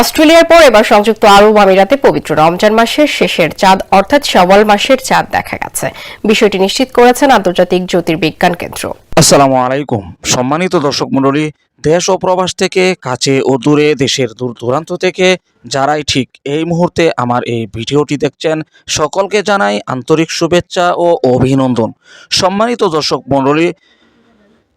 অস্ট্রেলিয়ার পর এবার সংযুক্ত আরব আমিরাতে পবিত্র রমজান মাসের শেষের চাঁদ অর্থাৎ শাওয়াল মাসের চাঁদ দেখা গেছে। বিষয়টি নিশ্চিত করেছেন আন্তর্জাতিক জ্যোতির্বিজ্ঞান কেন্দ্র। আসসালামু আলাইকুম সম্মানিত দর্শক মণ্ডলী, দেশ ও প্রবাস থেকে কাছে ও দূরে, দেশের দূর দূরান্ত থেকে যারাই ঠিক এই মুহূর্তে আমার এই ভিডিওটি দেখছেন, সকলকে জানাই আন্তরিক শুভেচ্ছা ও অভিনন্দন। সম্মানিত দর্শক মণ্ডলী,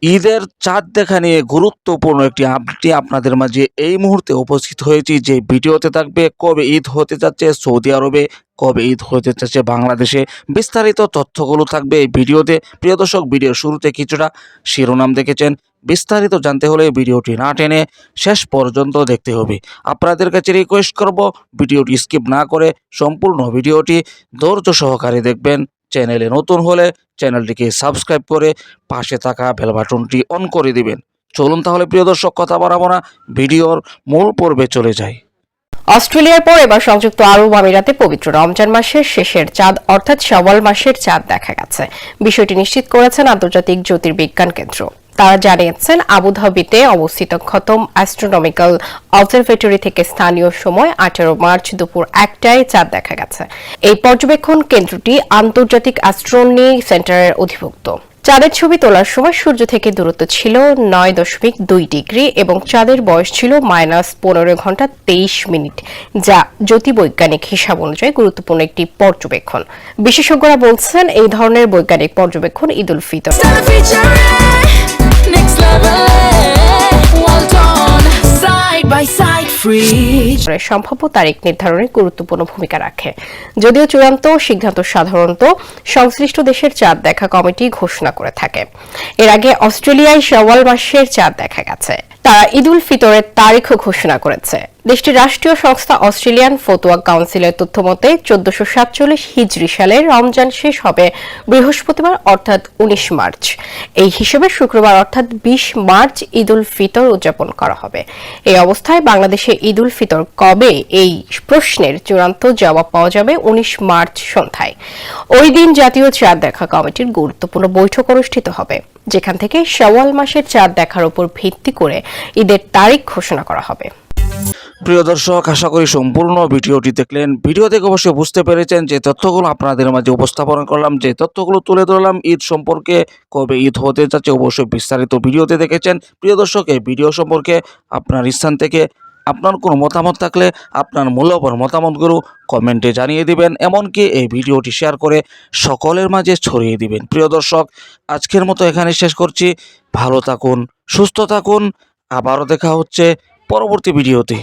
ঈদের চাঁদ দেখা নিয়ে গুরুত্বপূর্ণ একটি আপডেট আপনাদের মাঝে এই মুহূর্তে উপস্থিত হয়েছি, যে ভিডিওতে থাকবে কবে ঈদ হতে যাচ্ছে সৌদি আরবে, কবে ঈদ হতে যাচ্ছে বাংলাদেশে, বিস্তারিত তথ্যগুলো থাকবে এই ভিডিওতে। প্রিয় দর্শক, ভিডিওর শুরুতে কিছুটা শিরোনাম দেখেছেন, বিস্তারিত জানতে হলে ভিডিওটি না টেনে শেষ পর্যন্ত দেখতে হবে। আপনাদের কাছে রিকোয়েস্ট করব, ভিডিওটি স্কিপ না করে সম্পূর্ণ ভিডিওটি ধৈর্য সহকারে দেখবেন। চ্যানেলে নতুন হলে চ্যানেলটিকে সাবস্ক্রাইব করে পাশে থাকা বেল বাটনটি অন করে দিবেন। চলুন তাহলে প্রিয় দর্শক, কথা বাড়াবো না, ভিডিওর মূল পর্বে চলে যাই। অস্ট্রেলিয়ার পর এবার সংযুক্ত আরব আমিরাতে পবিত্র রমজান মাসের শেষের চাঁদ অর্থাৎ শাওয়াল মাসের চাঁদ দেখা গেছে। বিষয়টি নিশ্চিত করেছেন আন্তর্জাতিক জ্যোতির্বিজ্ঞান কেন্দ্র। তারা জানিয়েছেন, আবুধাবিতে অবস্থিত খতম অ্যাস্ট্রোনমিক্যাল অবজারভেটরি থেকে স্থানীয় সময় 18 মার্চ দুপুর 1টায় চাঁদ দেখা গেছে। এই পর্যবেক্ষণ কেন্দ্রটি আন্তর্জাতিক অ্যাস্ট্রোনমি সেন্টারের অধিভুক্ত। চাঁদের ছবি তোলার সময় সূর্য থেকে দূরত্ব ছিল 9.2 ডিগ্রি এবং চাঁদের বয়স ছিল -15 ঘন্টা 23 মিনিট, যা জ্যোতির্বৈজ্ঞানিক হিসাব অনুযায়ী গুরুত্বপূর্ণ একটি পর্যবেক্ষণ। বিশেষজ্ঞরা বলছেন, এই ধরনের বৈজ্ঞানিক পর্যবেক্ষণ ঈদ উল ফিতর সম্ভাব্য তারিখ নির্ধারণে গুরুত্বপূর্ণ ভূমিকা রাখে। যদিও চূড়ান্ত সিদ্ধান্ত সাধারণত সংশ্লিষ্ট দেশের চাঁদ দেখা কমিটি ঘোষণা করে থাকে। এর আগে অস্ট্রেলিয়ায় শাওয়াল মাসের চাঁদ দেখা গেছে। তারা ঈদ উল ফিতরের তারিখও ঘোষণা করেছে। দেশটির রাষ্ট্রীয় সংস্থা অস্ট্রেলিয়ান ফতোয়া কাউন্সিলের তথ্য মতে 1447 হিজরি সালের রমজান শেষ হবে বৃহস্পতিবার অর্থাৎ 19 মার্চ। এই হিসেবে শুক্রবার অর্থাৎ 20 মার্চ ঈদ উল ফিতর উদযাপন করা হবে। এই অবস্থায় বাংলাদেশে ঈদ উল ফিতর কবে, এই প্রশ্নের চূড়ান্ত জবাব পাওয়া যাবে 19 মার্চ সন্ধ্যায়। ওই দিন জাতীয় চাঁদ দেখা কমিটির গুরুত্বপূর্ণ বৈঠক অনুষ্ঠিত হবে, যেখান থেকে শাওয়াল মাসের চাঁদ দেখার উপর ভিত্তি করে ঈদের তারিখ ঘোষণা করা হবে। প্রিয় দর্শক, আশা করি সম্পূর্ণ ভিডিওটি দেখলেন। ভিডিও থেকে অবশ্যই বুঝতে পেরেছেন যে তথ্যগুলো আপনাদের মাঝে উপস্থাপন করলাম, যে তথ্যগুলো তুলে ধরলাম ঈদ সম্পর্কে, কবে ঈদ হতে যাচ্ছে অবশ্যই বিস্তারিত ভিডিওতে দেখেছেন। প্রিয় দর্শক, এই ভিডিও সম্পর্কে আপনার স্থান থেকে আপনার কোনো মতামত থাকলে আপনার মূল্যবান মতামতগুলো কমেন্টে জানিয়ে দিবেন, এমনকি এই ভিডিওটি শেয়ার করে সকলের মাঝে ছড়িয়ে দিবেন। প্রিয় দর্শক, আজকের মতো এখানে শেষ করছি। ভালো থাকুন, সুস্থ থাকুন, আবারও দেখা হচ্ছে পরবর্তী ভিডিওতে।